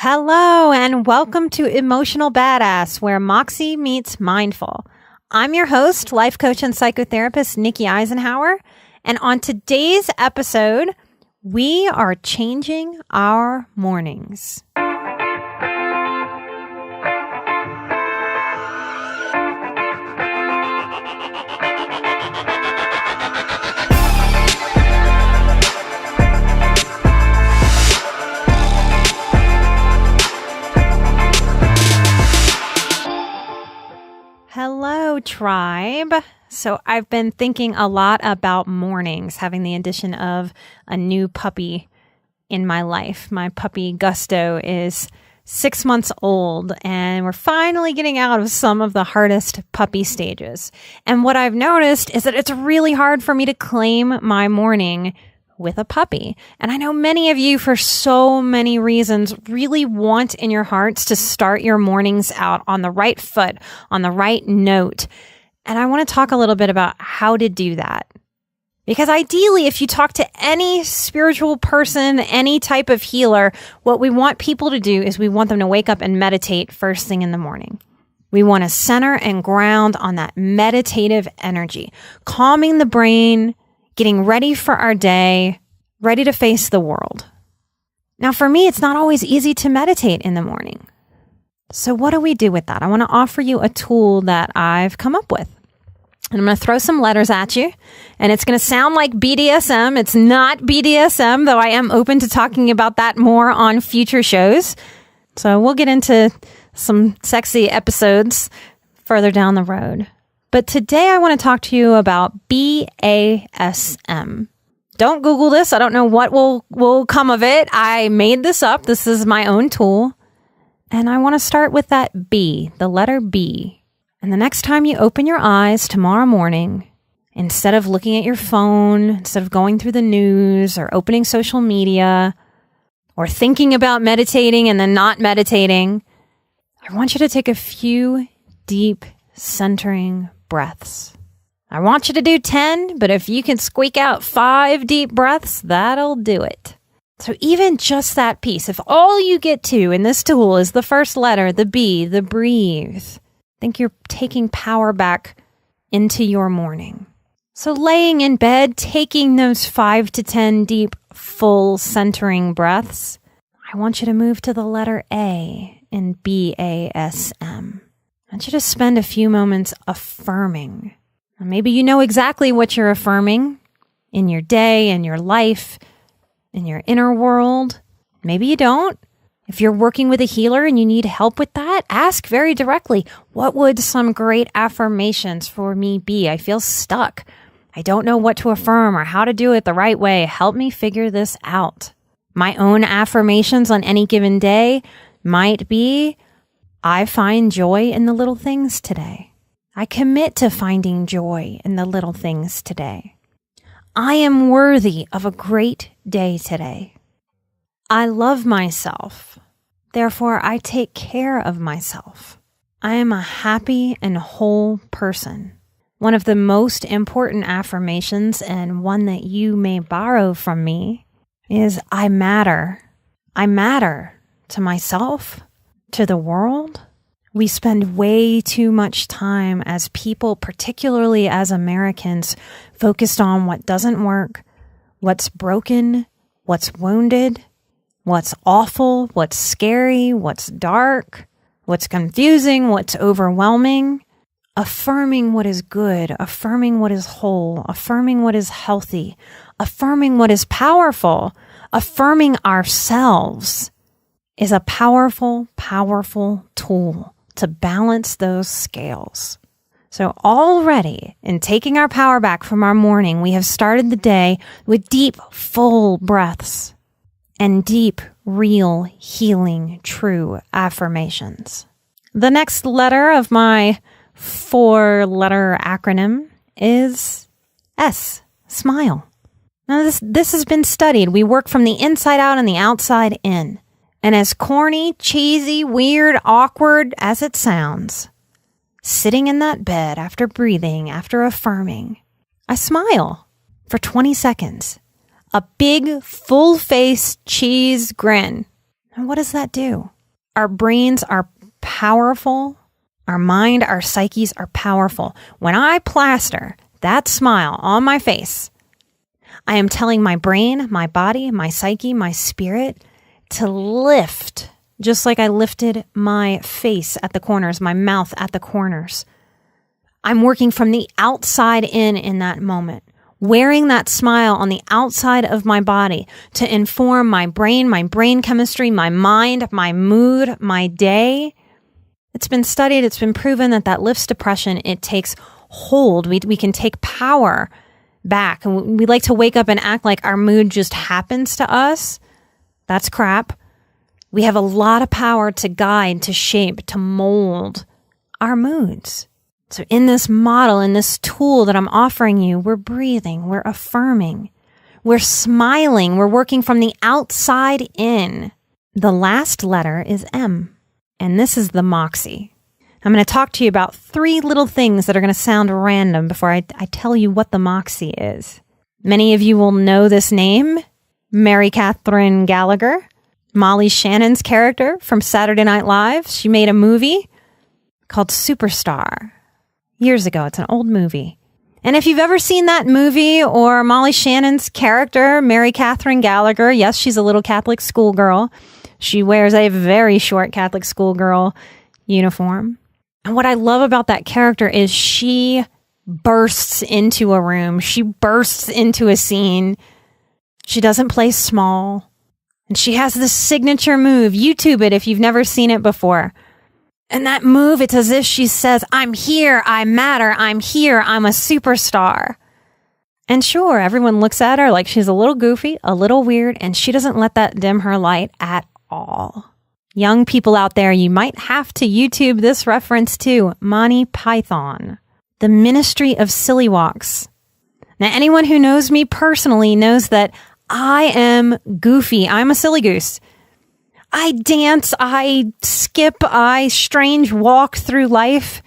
Hello, and welcome to Emotional Badass, where Moxie meets mindful. I'm your host, life coach and psychotherapist, Nikki Eisenhower. And on today's episode, we are changing our mornings. Hello, tribe. So I've been thinking a lot about mornings, having the addition of a new puppy in my life. My puppy Gusto is 6 months old, and we're finally getting out of some of the hardest puppy stages. And what I've noticed is that it's really hard for me to claim my morning with a puppy. And I know many of you, for so many reasons, really want in your hearts to start your mornings out on the right foot, on the right note. And I want to talk a little bit about how to do that. Because ideally, if you talk to any spiritual person, any type of healer, what we want people to do is we want them to wake up and meditate first thing in the morning. We want to center and ground on that meditative energy, calming the brain, getting ready for our day, ready to face the world. Now, for me, it's not always easy to meditate in the morning. So what do we do with that? I want to offer you a tool that I've come up with. And I'm going to throw some letters at you, and it's going to sound like BDSM. It's not BDSM, though I am open to talking about that more on future shows. So we'll get into some sexy episodes further down the road. But today I want to talk to you about BASM. Don't Google this. I don't know what will come of it. I made this up. This is my own tool. And I want to start with that B, the letter B. And the next time you open your eyes tomorrow morning, instead of looking at your phone, instead of going through the news or opening social media or thinking about meditating and then not meditating, I want you to take a few deep, centering breaths. I want you to do 10, but if you can squeak out 5 deep breaths, that'll do it. So even just that piece, if all you get to in this tool is the first letter, the B, the breathe, I think you're taking power back into your morning. So laying in bed, taking those 5 to 10 deep, full centering breaths, I want you to move to the letter A in BASM. I want you to spend a few moments affirming. Maybe you know exactly what you're affirming in your day, in your life, in your inner world. Maybe you don't. If you're working with a healer and you need help with that, ask very directly, what would some great affirmations for me be? I feel stuck. I don't know what to affirm or how to do it the right way. Help me figure this out. My own affirmations on any given day might be, I find joy in the little things today. I commit to finding joy in the little things today. I am worthy of a great day today. I love myself. Therefore, I take care of myself. I am a happy and whole person. One of the most important affirmations, and one that you may borrow from me, is I matter. I matter to myself, to the world. We spend way too much time as people, particularly as Americans, focused on what doesn't work, what's broken, what's wounded, what's awful, what's scary, what's dark, what's confusing, what's overwhelming. Affirming what is good, affirming what is whole, affirming what is healthy, affirming what is powerful, affirming ourselves is a powerful, powerful tool to balance those scales. So already, in taking our power back from our morning, we have started the day with deep, full breaths and deep, real, healing, true affirmations. The next letter of my 4-letter acronym is S, smile. Now this has been studied. We work from the inside out and the outside in. And as corny, cheesy, weird, awkward as it sounds, sitting in that bed after breathing, after affirming, I smile for 20 seconds. A big, full-face cheese grin. And what does that do? Our brains are powerful. Our mind, our psyches are powerful. When I plaster that smile on my face, I am telling my brain, my body, my psyche, my spirit to lift, just like I lifted my face at the corners, my mouth at the corners. I'm working from the outside in that moment, wearing that smile on the outside of my body to inform my brain chemistry, my mind, my mood, my day. It's been studied. It's been proven that lifts depression. It takes hold. We can take power back. And we like to wake up and act like our mood just happens to us. That's crap. We have a lot of power to guide, to shape, to mold our moods. So in this model, in this tool that I'm offering you, we're breathing, we're affirming, we're smiling, we're working from the outside in. The last letter is M, and this is the moxie. I'm going to talk to you about 3 little things that are going to sound random before I tell you what the moxie is. Many of you will know this name, Mary Catherine Gallagher, Molly Shannon's character from Saturday Night Live. She made a movie called Superstar. Years ago. It's an old movie. And if you've ever seen that movie or Molly Shannon's character, Mary Catherine Gallagher, yes, she's a little Catholic schoolgirl. She wears a very short Catholic schoolgirl uniform. And what I love about that character is she bursts into a room. She bursts into a scene. She doesn't play small. And she has this signature move. YouTube it if you've never seen it before. And that move, it's as if she says, I'm here, I matter, I'm here, I'm a superstar. And sure, everyone looks at her like she's a little goofy, a little weird, and she doesn't let that dim her light at all. Young people out there, you might have to YouTube this reference too. Monty Python, the Ministry of Silly Walks. Now, anyone who knows me personally knows that I am goofy. I'm a silly goose. I dance, I skip, I strange walk through life.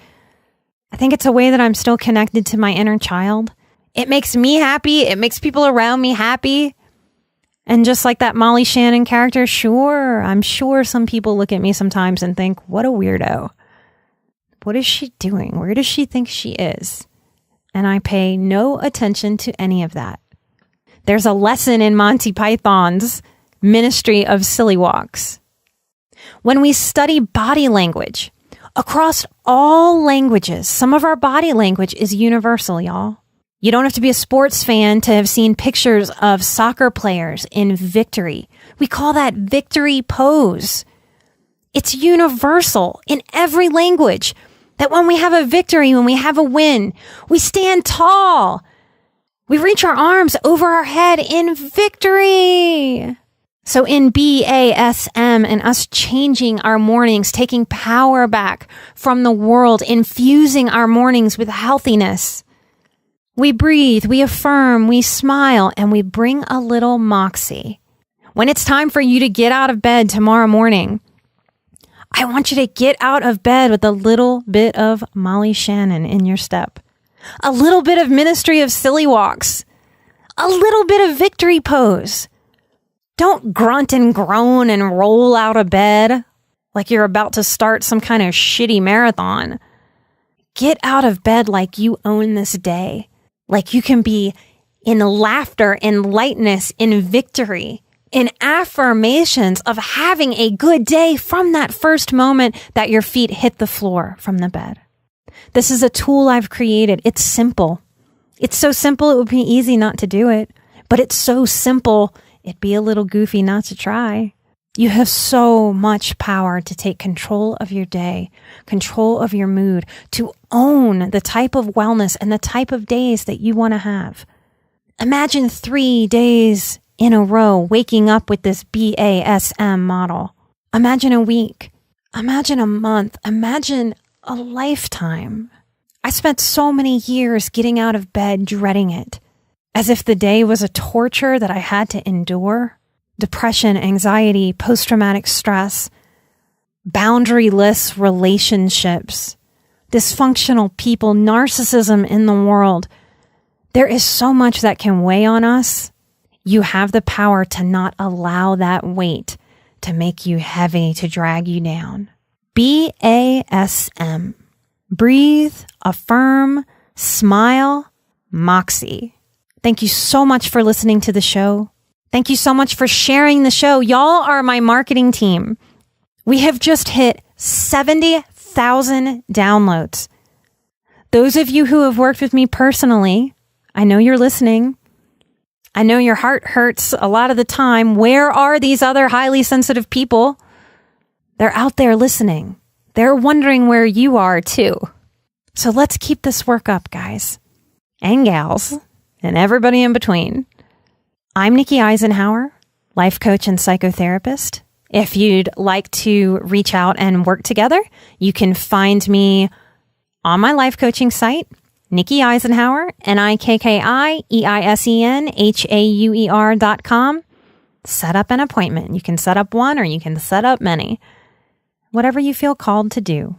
I think it's a way that I'm still connected to my inner child. It makes me happy. It makes people around me happy. And just like that Molly Shannon character, I'm sure some people look at me sometimes and think, what a weirdo. What is she doing? Where does she think she is? And I pay no attention to any of that. There's a lesson in Monty Python's Ministry of Silly Walks. When we study body language, across all languages, some of our body language is universal, y'all. You don't have to be a sports fan to have seen pictures of soccer players in victory. We call that victory pose. It's universal in every language that when we have a victory, when we have a win, we stand tall. We reach our arms over our head in victory. So in BASM and us changing our mornings, taking power back from the world, infusing our mornings with healthiness, we breathe, we affirm, we smile, and we bring a little moxie. When it's time for you to get out of bed tomorrow morning, I want you to get out of bed with a little bit of Molly Shannon in your step. A little bit of Ministry of Silly Walks. A little bit of victory pose. Don't grunt and groan and roll out of bed like you're about to start some kind of shitty marathon. Get out of bed like you own this day. Like you can be in laughter, in lightness, in victory, in affirmations of having a good day from that first moment that your feet hit the floor from the bed. This is a tool I've created. It's simple. It's so simple it would be easy not to do it. But it's so simple it'd be a little goofy not to try. You have so much power to take control of your day, control of your mood, to own the type of wellness and the type of days that you want to have. Imagine 3 days in a row waking up with this BASM model. Imagine a week. Imagine a month. Imagine a lifetime. I spent so many years getting out of bed dreading it, as if the day was a torture that I had to endure. Depression, anxiety, post-traumatic stress, boundaryless relationships, dysfunctional people, narcissism in the world. There is so much that can weigh on us. You have the power to not allow that weight to make you heavy, to drag you down. BASM. Breathe, affirm, smile, Moxie. Thank you so much for listening to the show. Thank you so much for sharing the show. Y'all are my marketing team. We have just hit 70,000 downloads. Those of you who have worked with me personally, I know you're listening. I know your heart hurts a lot of the time. Where are these other highly sensitive people? They're out there listening. They're wondering where you are too. So let's keep this work up, guys and gals and everybody in between. I'm Nikki Eisenhower, life coach and psychotherapist. If you'd like to reach out and work together, you can find me on my life coaching site, Nikki Eisenhower, NIKKIEISENHAUER.com. Set up an appointment. You can set up one or you can set up many. Whatever you feel called to do.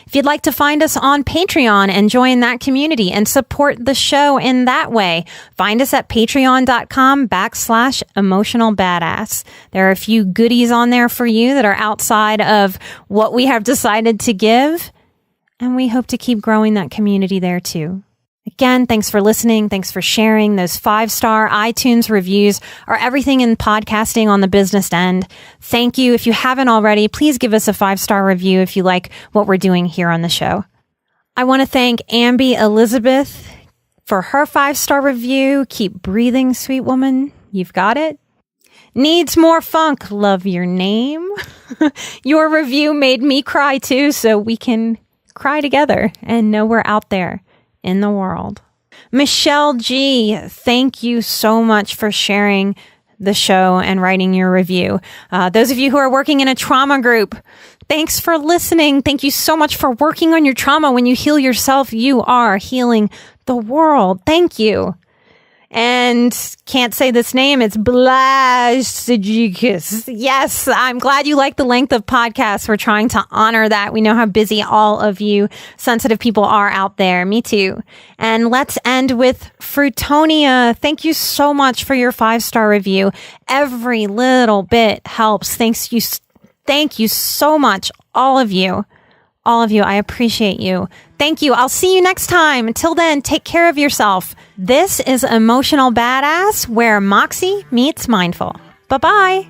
If you'd like to find us on Patreon and join that community and support the show in that way, find us at patreon.com/emotionalbadass. There are a few goodies on there for you that are outside of what we have decided to give, and we hope to keep growing that community there too. Again, thanks for listening. Thanks for sharing. Those 5-star iTunes reviews are everything in podcasting on the business end. Thank you. If you haven't already, please give us a 5-star review if you like what we're doing here on the show. I want to thank Ambi Elizabeth for her 5-star review. Keep breathing, sweet woman. You've got it. Needs more funk. Love your name. Your review made me cry too, so we can cry together and know we're out there in the world. Michelle G., thank you so much for sharing the show and writing your review. Those of you who are working in a trauma group, thanks for listening. Thank you so much for working on your trauma. When you heal yourself, you are healing the world. Thank you. And can't say this name. It's Blasigikus. Yes, I'm glad you like the length of podcasts. We're trying to honor that. We know how busy all of you sensitive people are out there. Me too. And let's end with Fruitonia. Thank you so much for your 5-star review. Every little bit helps. Thank you so much, all of you. All of you, I appreciate you. Thank you. I'll see you next time. Until then, take care of yourself. This is Emotional Badass, where Moxie meets Mindful. Bye-bye.